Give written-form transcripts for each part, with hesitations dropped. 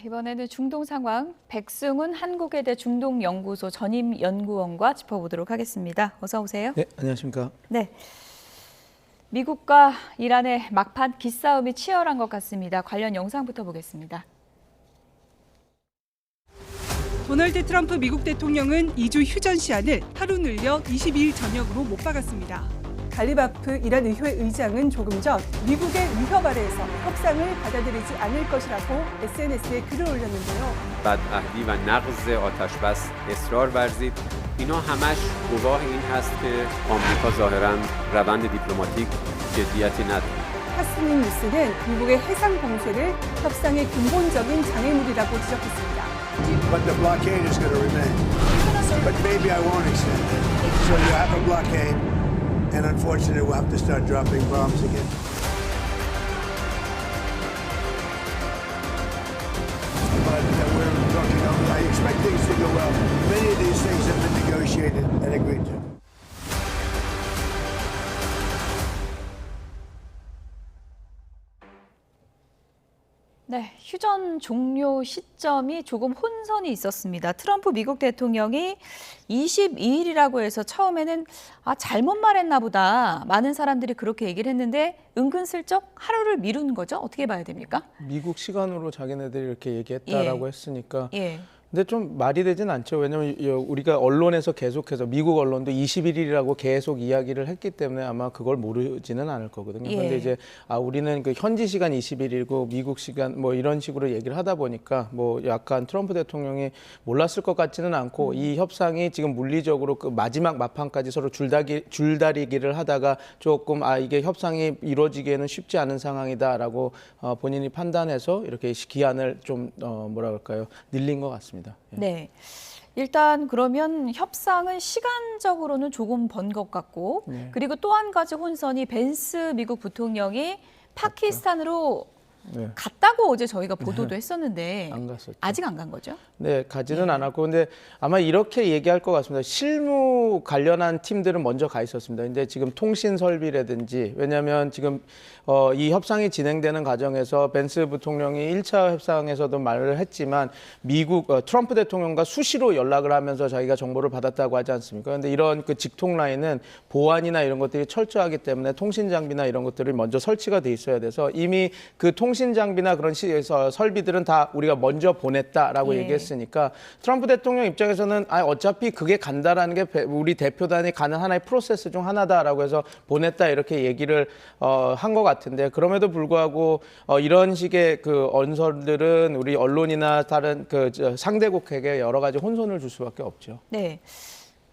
이번에는 중동 상황 백승훈 한국외대 중동연구소 전임 연구원과 짚어보도록 하겠습니다. 어서 오세요. 네, 안녕하십니까. 네, 미국과 이란의 막판 기싸움이 치열한 것 같습니다. 관련 영상부터 보겠습니다. 도널드 트럼프 미국 대통령은 2주 휴전 시한을 하루 늘려 22일 저녁으로 못 박았습니다. 갈리바프 이란 의회 의장은 조금 전 미국의 위협 아래에서 협상을 받아들이지 않을 것이라고 SNS에 글을 올렸는데요. بدعهدی و نقض آتشبس اصرار ورزید. اینا همش گواه این هست که آمریکا ظاهراً روند دیپلماتیک جدیتی نداره. 타스님 뉴스는 미국의 해상 봉쇄를 협상의 근본적인 장애물이라고 지적했습니다. But the blockade is going to remain. But maybe I won't extend it. So you have a blockade, and unfortunately we'll have to start dropping bombs again. But we're talking, I expect things to go well. Many of these things have been negotiated and agreed to. 네, 휴전 종료 시점이 조금 혼선이 있었습니다. 트럼프 미국 대통령이 22일이라고 해서 처음에는 잘못 말했나 보다. 많은 사람들이 그렇게 얘기를 했는데 은근슬쩍 하루를 미룬 거죠? 어떻게 봐야 됩니까? 미국 시간으로 자기네들이 이렇게 얘기했다라고 예. 했으니까. 예. 근데 좀 말이 되진 않죠. 왜냐하면 우리가 언론에서 계속해서 미국 언론도 21일이라고 계속 이야기를 했기 때문에 아마 그걸 모르지는 않을 거거든요. 예. 그런데 이제 우리는 그 현지 시간 21일이고 미국 시간 뭐 이런 식으로 얘기를 하다 보니까 뭐 약간 트럼프 대통령이 몰랐을 것 같지는 않고 이 협상이 지금 물리적으로 그 마지막 마판까지 서로 줄다리기를 하다가 조금 이게 협상이 이루어지기에는 쉽지 않은 상황이다라고 본인이 판단해서 이렇게 기한을 좀 뭐라 그럴까요? 늘린 것 같습니다. 예. 네. 일단 그러면 협상은 시간적으로는 조금 번 것 같고 네. 그리고 또 한 가지 혼선이 벤스 미국 부통령이 파키스탄으로 네. 갔다고 어제 저희가 보도도 했었는데 안 갔었죠. 아직 안 간 거죠? 네, 가지는 않았고 근데 아마 이렇게 얘기할 것 같습니다. 실무 관련한 팀들은 먼저 가 있었습니다. 근데 지금 통신 설비라든지 왜냐하면 지금 이 협상이 진행되는 과정에서 벤스 부통령이 1차 협상에서도 말을 했지만 미국 트럼프 대통령과 수시로 연락을 하면서 자기가 정보를 받았다고 하지 않습니까? 그런데 이런 그 직통 라인은 보안이나 이런 것들이 철저하기 때문에 통신 장비나 이런 것들이 먼저 설치가 돼 있어야 돼서 이미 그 통신 장비나 그런 설비들은 다 우리가 먼저 보냈다라고 예. 얘기했으니까 트럼프 대통령 입장에서는 어차피 그게 간다라는 게 우리 대표단이 가는 하나의 프로세스 중 하나다라고 해서 보냈다 이렇게 얘기를 한 것 같은데 그럼에도 불구하고 이런 식의 그 언설들은 우리 언론이나 다른 그 상대국에게 여러 가지 혼선을 줄 수밖에 없죠. 네.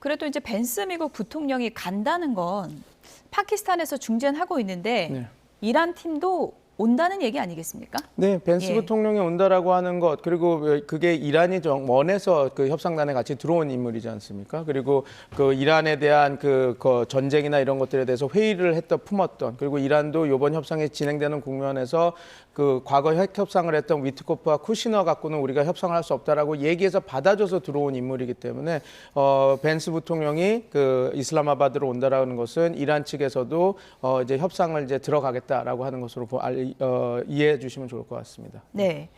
그래도 이제 벤스 미국 부통령이 간다는 건 파키스탄에서 중재는 하고 있는데 네. 이란 팀도 온다는 얘기 아니겠습니까? 네, 벤스 예. 부통령이 온다라고 하는 것 그리고 그게 이란이 원해서 그 협상단에 같이 들어온 인물이지 않습니까? 그리고 그 이란에 대한 그 전쟁이나 이런 것들에 대해서 회의를 품었던 그리고 이란도 이번 협상이 진행되는 국면에서 그 과거 핵 협상을 했던 위트코프와 쿠시너 갖고는 우리가 협상을 할 수 없다라고 얘기해서 받아줘서 들어온 인물이기 때문에 벤스 부통령이 그 이슬라마바드로 온다라는 것은 이란 측에서도 이제 협상을 이제 들어가겠다라고 하는 것으로 이해해 주시면 좋을 것 같습니다. 네.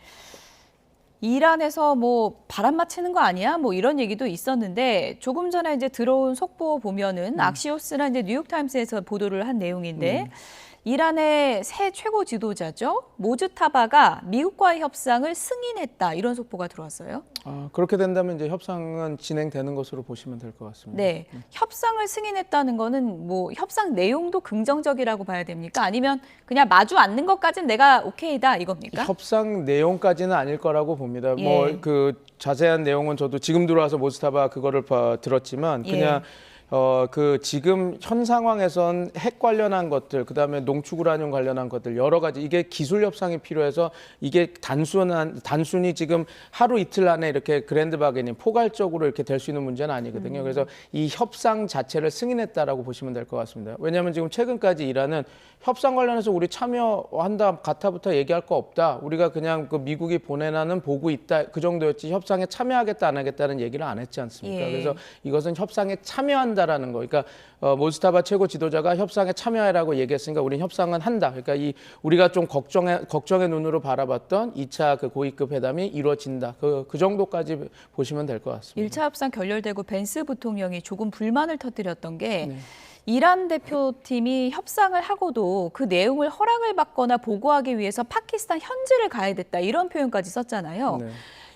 이란에서 뭐 바람 맞히는 거 아니야? 뭐 이런 얘기도 있었는데 조금 전에 이제 들어온 속보 보면은 악시오스나 이제 뉴욕타임스에서 보도를 한 내용인데 이란의 새 최고 지도자죠. 모즈타바가 미국과의 협상을 승인했다. 이런 속보가 들어왔어요. 그렇게 된다면 이제 협상은 진행되는 것으로 보시면 될 것 같습니다. 네. 협상을 승인했다는 거는 뭐 협상 내용도 긍정적이라고 봐야 됩니까? 아니면 그냥 마주 앉는 것까지는 내가 오케이다 이겁니까? 협상 내용까지는 아닐 거라고 봅니다. 예. 뭐 그 자세한 내용은 저도 지금 들어와서 모스타바 그거를 들었지만 그냥 그 지금 현 상황에선 핵 관련한 것들, 그다음에 농축우라늄 관련한 것들 여러 가지 이게 기술 협상이 필요해서 이게 단순히 지금 하루 이틀 안에 이렇게 그랜드 바게닝 포괄적으로 이렇게 될 수 있는 문제는 아니거든요. 그래서 이 협상 자체를 승인했다라고 보시면 될 것 같습니다. 왜냐하면 지금 최근까지 이란은 협상 관련해서 우리 참여한다 가타부터 얘기할 거 없다. 우리가 그냥 그 미국이 보내라는 보고 있다 그 정도였지 협상에 참여하겠다 안 하겠다는 얘기를 안 했지 않습니까? 예. 그래서 이것은 협상에 참여한다. 한다라는 거. 그러니까 모스타바 최고 지도자가 협상에 참여하라고 얘기했으니까 우리는 협상은 한다. 그러니까 우리가 좀 걱정의 눈으로 바라봤던 2차 그 고위급 회담이 이루어진다. 그 정도까지 보시면 될 것 같습니다. 1차 협상 결렬되고 벤스 부통령이 조금 불만을 터뜨렸던 게 이란 대표팀이 협상을 하고도 그 내용을 허락을 받거나 보고하기 위해서 파키스탄 현지를 가야 됐다. 이런 표현까지 썼잖아요. 네.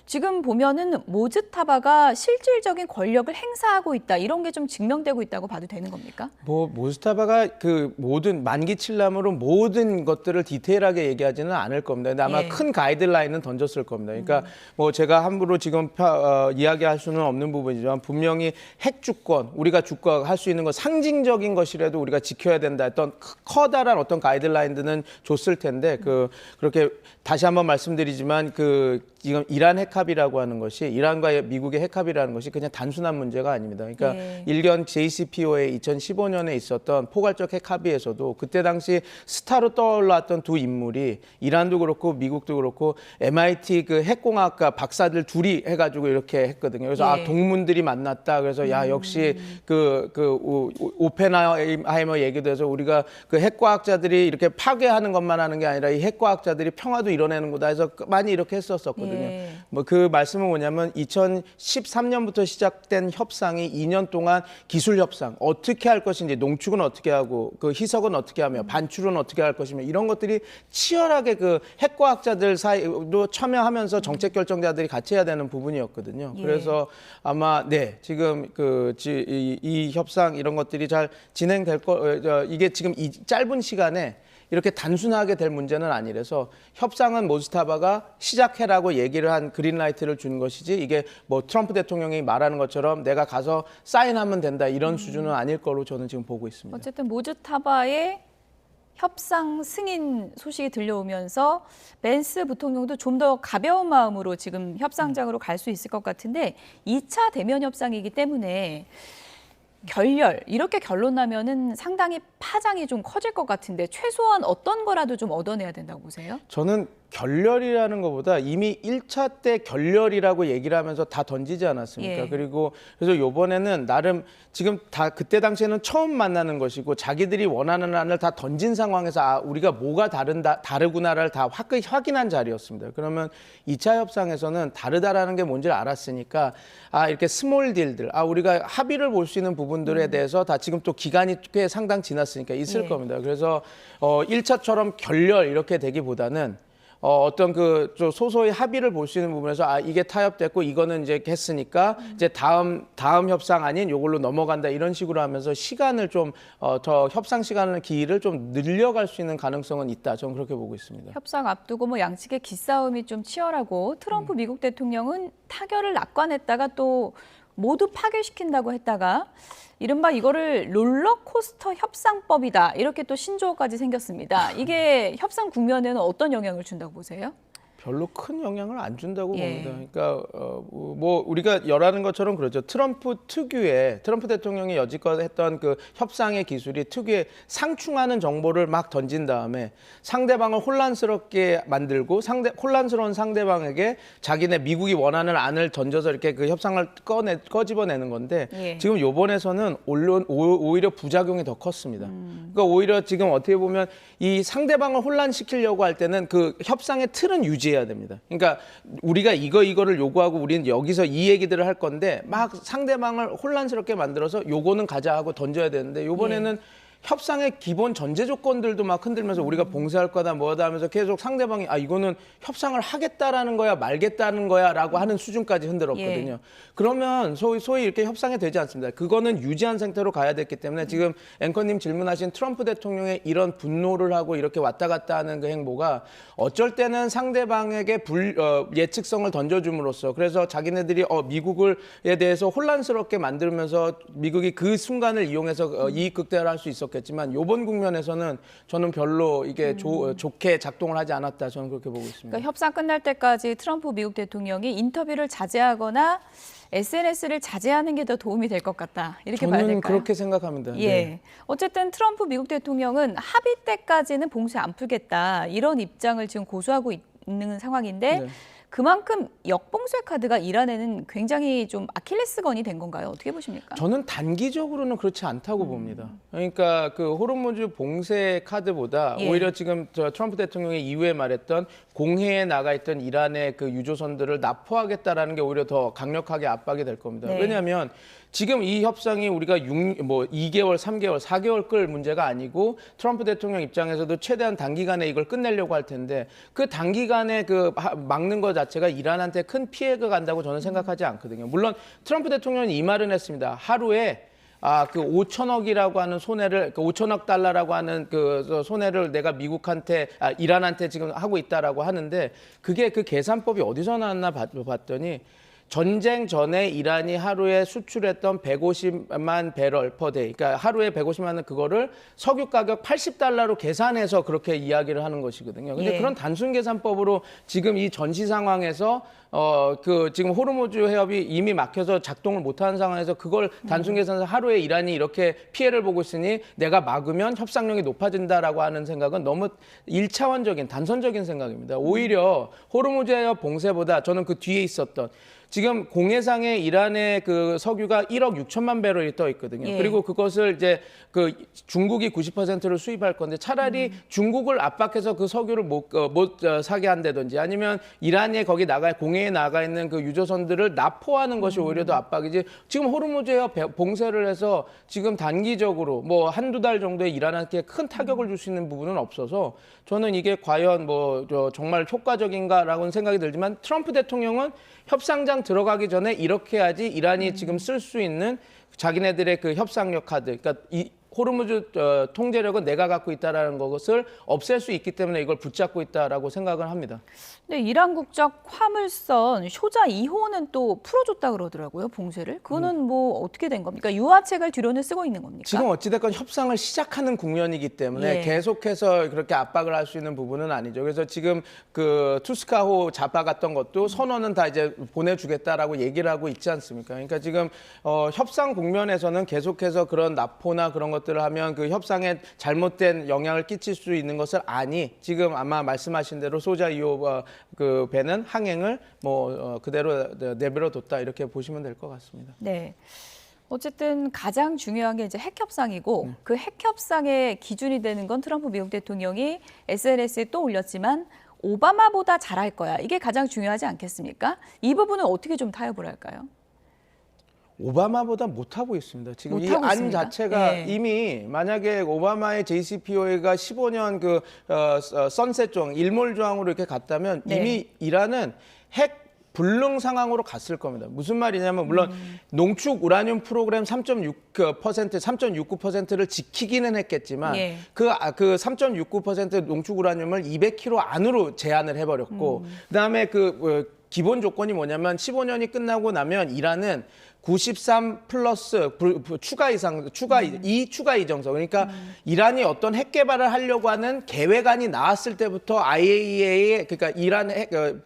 지금 보면은 모즈타바가 실질적인 권력을 행사하고 있다. 이런 게 좀 증명되고 있다고 봐도 되는 겁니까? 모스타바가 그 모든 만기 칠람으로 모든 것들을 디테일하게 얘기하지는 않을 겁니다. 근데 아마 예. 큰 가이드라인은 던졌을 겁니다. 그러니까 뭐 제가 함부로 지금 이야기할 수는 없는 부분이지만 분명히 핵 주권, 우리가 주권할 수 있는 것 상징적인 것이라도 우리가 지켜야 된다 했던 커다란 어떤 가이드라인들은 줬을 텐데 그렇게 다시 한번 말씀드리지만 지금 이란 핵합의라고 하는 것이 이란과 미국의 핵합의라는 것이 그냥 단순한 문제가 아닙니다. 그러니까 예. 일견 JCPOA 2015년에 있었던 포괄적 핵합의에서도 그때 당시 스타로 떠올랐던 두 인물이 이란도 그렇고 미국도 그렇고 MIT 그 핵공학과 박사들 둘이 해가지고 이렇게 했거든요. 그래서 예. 동문들이 만났다. 그래서 역시 오펜하이머 얘기도 해서 우리가 그 핵과학자들이 이렇게 파괴하는 것만 하는 게 아니라 이 핵과학자들이 평화도 이뤄내는 거다 해서 많이 이렇게 했었거든요. 예. 뭐 그 말씀은 뭐냐면 2013년부터 시작된 협상이 2년 동안 기술 협상 어떻게 할 것인지 농축은 어떻게 하고 그 희석은 어떻게 하며 반출은 어떻게 할 것이며 이런 것들이 치열하게 그 핵과학자들 사이로 참여하면서 정책 결정자들이 같이 해야 되는 부분이었거든요. 예. 그래서 아마 지금 이 협상 이런 것들이 잘 진행될 이게 지금 이 짧은 시간에 이렇게 단순하게 될 문제는 아니라서 협상은 모스타바가 시작해라고 얘기를 한 그린라이트를 준 것이지 이게 뭐 트럼프 대통령이 말하는 것처럼 내가 가서 사인하면 된다 이런 수준은 아닐 거로 저는 지금 보고 있습니다. 어쨌든 모즈타바의 협상 승인 소식이 들려오면서 벤스 부통령도 좀 더 가벼운 마음으로 지금 협상장으로 갈 수 있을 것 같은데 2차 대면 협상이기 때문에 결렬 이렇게 결론 나면은 상당히 파장이 좀 커질 것 같은데 최소한 어떤 거라도 좀 얻어내야 된다고 보세요? 저는 결렬이라는 것보다 이미 1차 때 결렬이라고 얘기를 하면서 다 던지지 않았습니까? 예. 그리고 그래서 이번에는 나름 지금 다 그때 당시에는 처음 만나는 것이고 자기들이 원하는 안을 다 던진 상황에서 우리가 뭐가 다르구나를 다 확인한 자리였습니다. 그러면 2차 협상에서는 다르다라는 게 뭔지를 알았으니까 이렇게 스몰 딜들 우리가 합의를 볼 수 있는 부분들에 대해서 다 지금 또 기간이 꽤 상당 지났으니까 있을 예. 겁니다. 그래서 1차처럼 결렬 이렇게 되기보다는 어떤 좀 소소히 합의를 볼 수 있는 부분에서 이게 타협됐고 이거는 이제 했으니까 이제 다음 협상 아닌 요걸로 넘어간다 이런 식으로 하면서 시간을 좀 더 협상 시간을 기일을 좀 늘려갈 수 있는 가능성은 있다. 저는 그렇게 보고 있습니다. 협상 앞두고 뭐 양측의 기싸움이 좀 치열하고 트럼프 미국 대통령은 타결을 낙관했다가 또 모두 파괴시킨다고 했다가 이른바 이거를 롤러코스터 협상법이다. 이렇게 또 신조어까지 생겼습니다. 이게 협상 국면에는 어떤 영향을 준다고 보세요? 별로 큰 영향을 안 준다고 예. 봅니다. 그러니까 뭐 우리가 열하는 것처럼 그렇죠. 트럼프 대통령이 여지껏 했던 그 협상의 기술이 특유의 상충하는 정보를 막 던진 다음에 상대방을 혼란스럽게 만들고 혼란스러운 상대방에게 자기네 미국이 원하는 안을 던져서 이렇게 그 협상을 꺼집어내는 건데 예. 지금 이번에서는 오히려 부작용이 더 컸습니다. 그러니까 오히려 지금 어떻게 보면 이 상대방을 혼란시키려고 할 때는 그 협상의 틀은 유지해야 됩니다. 그러니까 우리가 이거를 요구하고 우리는 여기서 이 얘기들을 할 건데 막 상대방을 혼란스럽게 만들어서 요거는 가자 하고 던져야 되는데 이번에는 협상의 기본 전제 조건들도 막 흔들면서 우리가 봉쇄할 거다 뭐다 하면서 계속 상대방이 이거는 협상을 하겠다라는 거야 말겠다는 거야라고 하는 수준까지 흔들었거든요. 예. 그러면 소위 이렇게 협상이 되지 않습니다. 그거는 유지한 상태로 가야 됐기 때문에 지금 앵커님 질문하신 트럼프 대통령의 이런 분노를 하고 이렇게 왔다 갔다 하는 그 행보가 어쩔 때는 상대방에게 예측성을 던져줌으로써 그래서 자기네들이 미국에 대해서 혼란스럽게 만들면서 미국이 그 순간을 이용해서 이익 극대화를 할 수 있었겠지만 이번 국면에서는 저는 별로 이게 좋게 작동을 하지 않았다. 저는 그렇게 보고 있습니다. 그러니까 협상 끝날 때까지 트럼프 미국 대통령이 인터뷰를 자제하거나 SNS를 자제하는 게 더 도움이 될 것 같다. 이렇게 봐야 저는 될까요? 그렇게 생각합니다. 예. 네. 어쨌든 트럼프 미국 대통령은 합의 때까지는 봉쇄 안 풀겠다. 이런 입장을 지금 고수하고 있는 상황인데 네. 그만큼 역봉쇄 카드가 이란에는 굉장히 좀 아킬레스건이 된 건가요? 어떻게 보십니까? 저는 단기적으로는 그렇지 않다고 봅니다. 그러니까 그 호르무즈 봉쇄 카드보다 예. 오히려 지금 저 트럼프 대통령이 이후에 말했던 공해에 나가 있던 이란의 그 유조선들을 납포하겠다라는 게 오히려 더 강력하게 압박이 될 겁니다. 네. 왜냐하면 지금 이 협상이 우리가 2개월, 3개월, 4개월 끌 문제가 아니고 트럼프 대통령 입장에서도 최대한 단기간에 이걸 끝내려고 할 텐데 그 단기간에 그 막는 것 자체가 이란한테 큰 피해가 간다고 저는 생각하지 않거든요. 물론 트럼프 대통령은 이 말은 했습니다. 하루에 그 5천억이라고 하는 손해를, 그 5천억 달러라고 하는 그 손해를 내가 미국한테, 이란한테 지금 하고 있다라고 하는데 그게 그 계산법이 어디서 나왔나 봤더니 전쟁 전에 이란이 하루에 수출했던 150만 배럴 per day, 그러니까 하루에 150만은 그거를 석유 가격 80달러로 계산해서 그렇게 이야기를 하는 것이거든요. 근데 예. 그런 단순 계산법으로 지금 이 전시 상황에서 지금 호르무즈 해협이 이미 막혀서 작동을 못하는 상황에서 그걸 단순 계산해서 하루에 이란이 이렇게 피해를 보고 있으니 내가 막으면 협상력이 높아진다라고 하는 생각은 너무 1차원적인 단선적인 생각입니다. 오히려 호르무즈 해협 봉쇄보다 저는 그 뒤에 있었던 지금 공해상에 이란의 그 석유가 1억 6천만 배럴이 떠 있거든요. 예. 그리고 그것을 이제 그 중국이 90%를 수입할 건데 차라리 중국을 압박해서 그 석유를 못 사게 한다든지 아니면 이란에 거기 공해에 나가 있는 그 유조선들을 납포하는 것이 오히려 더 압박이지. 지금 호르무즈 해협 봉쇄를 해서 지금 단기적으로 뭐 한두 달 정도에 이란한테 큰 타격을 줄 수 있는 부분은 없어서 저는 이게 과연 정말 효과적인가라고는 생각이 들지만 트럼프 대통령은 협상장 들어가기 전에 이렇게 해야지 이란이 지금 쓸 수 있는 자기네들의 그 협상력 카드, 그러니까 이 호르무즈 통제력은 내가 갖고 있다라는 것을 없앨 수 있기 때문에 이걸 붙잡고 있다라고 생각을 합니다. 네, 이란 국적 화물선 쇼자 2호는 또 풀어줬다 그러더라고요, 봉쇄를. 그거는 뭐 어떻게 된 겁니까? 유화책을 뒤로는 쓰고 있는 겁니까? 지금 어찌됐건 협상을 시작하는 국면이기 때문에 예. 계속해서 그렇게 압박을 할 수 있는 부분은 아니죠. 그래서 지금 그 투스카호 잡아갔던 것도 선언은 다 이제 보내주겠다라고 얘기를 하고 있지 않습니까? 그러니까 지금 협상 국면에서는 계속해서 그런 납포나 그런 것들을 하면 그 협상에 잘못된 영향을 끼칠 수 있는 것을 아니 지금 아마 말씀하신 대로 소자 2호 그 배는 항행을 그대로 내버려 뒀다 이렇게 보시면 될 것 같습니다. 네. 어쨌든 가장 중요한 게 이제 핵협상이고 그 핵협상의 기준이 되는 건 트럼프 미국 대통령이 SNS에 또 올렸지만 오바마보다 잘할 거야. 이게 가장 중요하지 않겠습니까? 이 부분은 어떻게 좀 타협을 할까요? 오바마보다 못하고 있습니다. 지금 이 못하고 안 있습니다. 자체가 예. 이미 만약에 오바마의 JCPOA가 15년 그 선셋 조항, 일몰 조항으로 이렇게 갔다면 네. 이미 이란은 핵 불능 상황으로 갔을 겁니다. 무슨 말이냐면 물론 농축 우라늄 프로그램 3.69%를 지키기는 했겠지만 예. 그 3.69% 농축 우라늄을 200km 안으로 제한을 해버렸고 그다음에 기본 조건이 뭐냐면 15년이 끝나고 나면 이란은 93 플러스 추가 이정서. 그러니까 이란이 어떤 핵 개발을 하려고 하는 계획안이 나왔을 때부터 IAEA의 그러니까 이란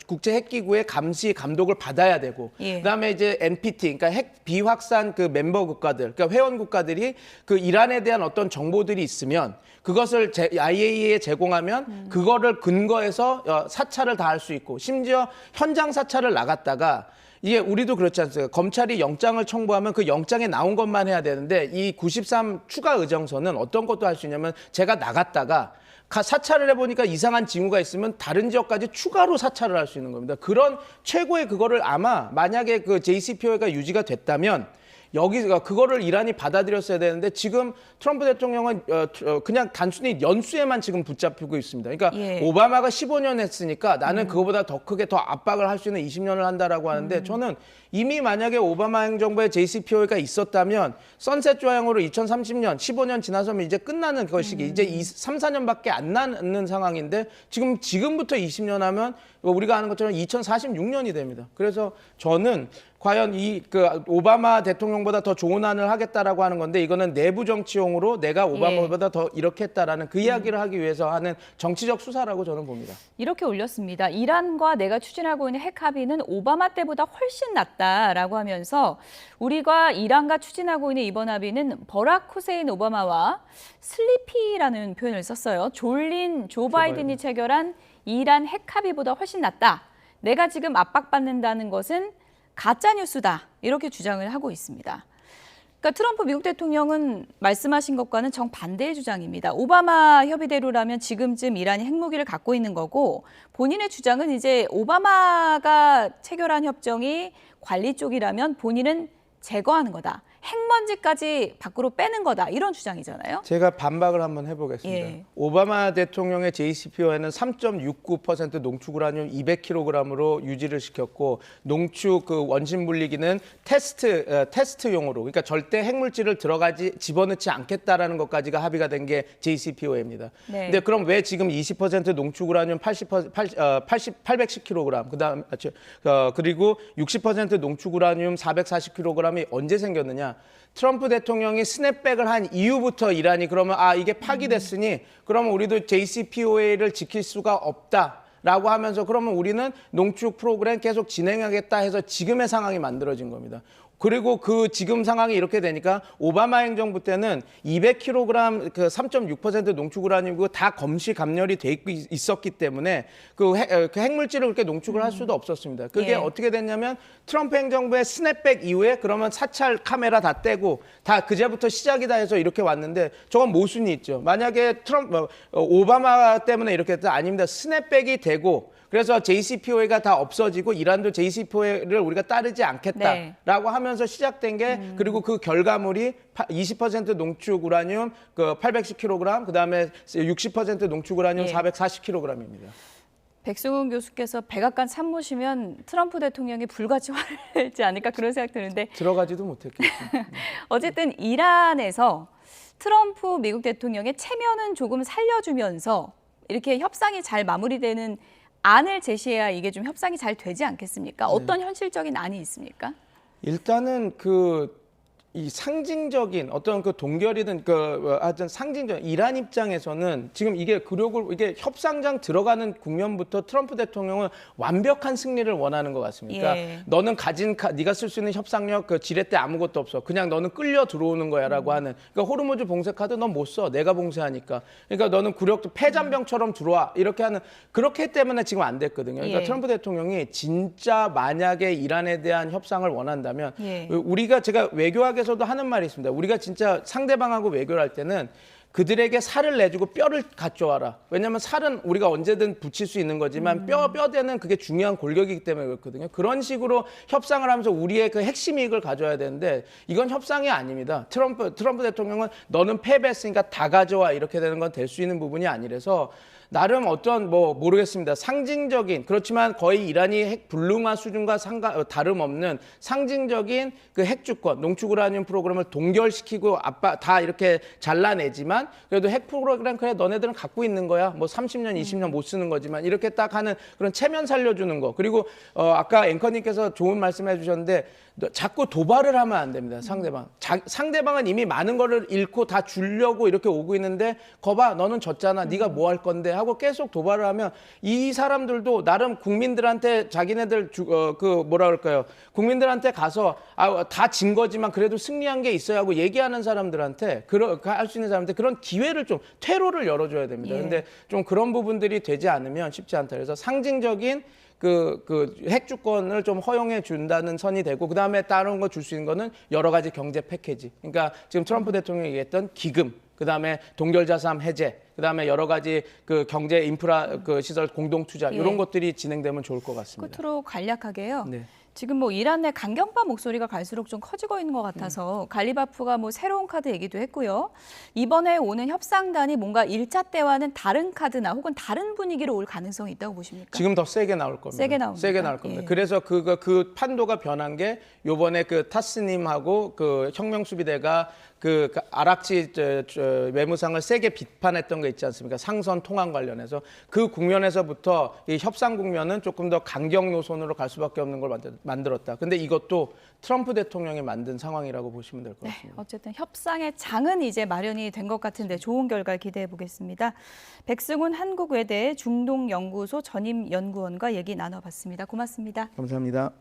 국제 핵 기구의 감독을 받아야 되고 예. 그다음에 이제 NPT 그러니까 핵 비확산 그 멤버 국가들 그러니까 회원 국가들이 그 이란에 대한 어떤 정보들이 있으면 그것을 IAEA에 제공하면 그거를 근거해서 사찰을 다 할 수 있고 심지어 현장 사찰을 나갔다가 이게 우리도 그렇지 않습니까? 검찰이 영장을 청구하면 그 영장에 나온 것만 해야 되는데 이 93 추가 의정서는 어떤 것도 할 수 있냐면 제가 나갔다가 사찰을 해보니까 이상한 징후가 있으면 다른 지역까지 추가로 사찰을 할 수 있는 겁니다. 그런 최고의 그거를 아마 만약에 그 JCPOA가 유지가 됐다면 여기가 그거를 이란이 받아들였어야 되는데 지금 트럼프 대통령은 그냥 단순히 연수에만 지금 붙잡히고 있습니다. 그러니까 예. 오바마가 15년 했으니까 나는 그거보다 더 크게 더 압박을 할 수 있는 20년을 한다라고 하는데 저는 이미 만약에 오바마 행정부의 JCPOA가 있었다면 선셋 조항으로 2030년 15년 지나서면 이제 끝나는 것이기 이제 3, 4년밖에 안 남는 상황인데 지금부터 20년 하면 우리가 아는 것처럼 2046년이 됩니다. 그래서 저는 과연 오바마 대통령보다 더 좋은 안을 하겠다라고 하는 건데 이거는 내부 정치용으로 내가 오바마보다 더 이렇게 했다라는 그 이야기를 하기 위해서 하는 정치적 수사라고 저는 봅니다. 이렇게 올렸습니다. 이란과 내가 추진하고 있는 핵 합의는 오바마 때보다 훨씬 낫다라고 하면서 우리가 이란과 추진하고 있는 이번 합의는 버락 후세인 오바마와 슬리피라는 표현을 썼어요. 졸린 조 바이든이 체결한 이란 핵 합의보다 훨씬 낫다. 내가 지금 압박받는다는 것은 가짜 뉴스다 이렇게 주장을 하고 있습니다. 그러니까 트럼프 미국 대통령은 말씀하신 것과는 정반대의 주장입니다. 오바마 협의대로라면 지금쯤 이란이 핵무기를 갖고 있는 거고 본인의 주장은 이제 오바마가 체결한 협정이 관리 쪽이라면 본인은 제거하는 거다. 핵먼지까지 밖으로 빼는 거다. 이런 주장이잖아요. 제가 반박을 한번 해보겠습니다. 예. 오바마 대통령의 JCPO에는 3.69% 농축 우라늄 200kg으로 유지를 시켰고 농축 그 원심 분리기는 테스트용으로 그러니까 절대 핵물질을 집어넣지 않겠다라는 것까지가 합의가 된 게 JCPOA입니다. 네. 근데 그럼 왜 지금 20% 농축 우라늄 810kg 그다음 그리고 60% 농축 우라늄 440kg이 언제 생겼느냐? 트럼프 대통령이 스냅백을 한 이후부터 이란이 그러면 이게 파기됐으니 그러면 우리도 JCPOA를 지킬 수가 없다라고 하면서 그러면 우리는 농축 프로그램 계속 진행하겠다 해서 지금의 상황이 만들어진 겁니다. 그리고 그 지금 상황이 이렇게 되니까 오바마 행정부 때는 200kg 그 3.6% 농축 우라늄이고 다 검시 감렬이 돼 있었기 때문에 그 핵물질을 그렇게 농축을 할 수도 없었습니다. 그게 예. 어떻게 됐냐면 트럼프 행정부의 스냅백 이후에 그러면 사찰 카메라 다 떼고 다 그제부터 시작이다 해서 이렇게 왔는데 저건 모순이 있죠. 만약에 오바마 때문에 이렇게 했다 아닙니다. 스냅백이 되고 그래서 JCPOA가 다 없어지고 이란도 JCPOA를 우리가 따르지 않겠다라고 하면서 시작된 게 그리고 그 결과물이 20% 농축 우라늄 그 810kg 그다음에 60% 농축 우라늄 예. 440kg입니다. 백승훈 교수께서 백악관 참모시면 트럼프 대통령이 불같이 화를 낼지 않을까 그런 생각 드는데 들어가지도 못했겠죠. 어쨌든 이란에서 트럼프 미국 대통령의 체면은 조금 살려주면서 이렇게 협상이 잘 마무리되는 안을 제시해야 이게 좀 협상이 잘 되지 않겠습니까? 어떤 현실적인 안이 있습니까? 일단은 이 상징적인 어떤 그 동결이든 하여튼 상징적 이란 입장에서는 지금 이게 이게 협상장 들어가는 국면부터 트럼프 대통령은 완벽한 승리를 원하는 것 같습니다. 예. 너는 네가 쓸 수 있는 협상력 그 지렛대 아무것도 없어. 그냥 너는 끌려 들어오는 거야라고 하는. 그러니까 호르무즈 봉쇄 카드 넌 못 써. 내가 봉쇄하니까. 그러니까 너는 구력도 패잔병처럼 들어와. 이렇게 하는 그렇기 때문에 지금 안 됐거든요. 그러니까 예. 트럼프 대통령이 진짜 만약에 이란에 대한 협상을 원한다면 예. 제가 외교학에서도 하는 말이 있습니다. 우리가 진짜 상대방하고 외교를 할 때는 그들에게 살을 내주고 뼈를 가져와라. 왜냐하면 살은 우리가 언제든 붙일 수 있는 거지만 뼈대는 그게 중요한 골격이기 때문에 그렇거든요. 그런 식으로 협상을 하면서 우리의 그 핵심 이익을 가져야 되는데 이건 협상이 아닙니다. 트럼프 대통령은 너는 패배했으니까 다 가져와 이렇게 되는 건 될 수 있는 부분이 아니라서 나름 어떤 모르겠습니다. 상징적인 그렇지만 거의 이란이 핵 불능화 수준과 다름없는 상징적인 그 핵주권, 농축 우라늄 프로그램을 동결시키고 다 이렇게 잘라내지만 그래도 핵 프로그램 그래 너네들은 갖고 있는 거야. 30년, 20년 못 쓰는 거지만 이렇게 딱 하는 그런 체면 살려주는 거. 그리고 아까 앵커님께서 좋은 말씀해 주셨는데 자꾸 도발을 하면 안 됩니다. 상대방은 이미 많은 거를 잃고 다 주려고 이렇게 오고 있는데 거봐 너는 졌잖아. 네가 뭐 할 건데 하고 계속 도발을 하면 이 사람들도 나름 국민들한테 자기네들 국민들한테 가서 다 진 거지만 그래도 승리한 게 있어야 하고 얘기하는 사람들한테 할 수 있는 사람한테 그런 기회를 좀 퇴로를 열어줘야 됩니다. 예. 근데 좀 그런 부분들이 되지 않으면 쉽지 않다. 그래서 상징적인 핵주권을 좀 허용해 준다는 선이 되고 그다음에 다른 거 줄 수 있는 거는 여러 가지 경제 패키지. 그러니까 지금 트럼프 대통령이 얘기했던 기금, 그다음에 동결자산 해제, 그다음에 여러 가지 그 경제 인프라 시설 공동 투자 예. 이런 것들이 진행되면 좋을 것 같습니다. 끝으로 간략하게요. 네. 지금 이란 내 강경파 목소리가 갈수록 좀 커지고 있는 것 같아서 갈리바프가 새로운 카드 얘기도 했고요. 이번에 오는 협상단이 뭔가 1차 때와는 다른 카드나 혹은 다른 분위기로 올 가능성이 있다고 보십니까? 지금 더 세게 나올 겁니다. 세게 나옵니까? 세게 나올 겁니다. 예. 그래서 그 판도가 변한 게 요번에 타스님하고 혁명수비대가 아락치 외무상을 세게 비판했던 거 있지 않습니까? 상선 통항 관련해서 그 국면에서부터 이 협상 국면은 조금 더 강경 노선으로 갈 수밖에 없는 걸 만들었다. 근데 이것도 트럼프 대통령이 만든 상황이라고 보시면 될 것 같습니다. 어쨌든 협상의 장은 이제 마련이 된 것 같은데 좋은 결과 기대해 보겠습니다. 백승훈 한국외대 중동연구소 전임 연구원과 얘기 나눠봤습니다. 고맙습니다. 감사합니다.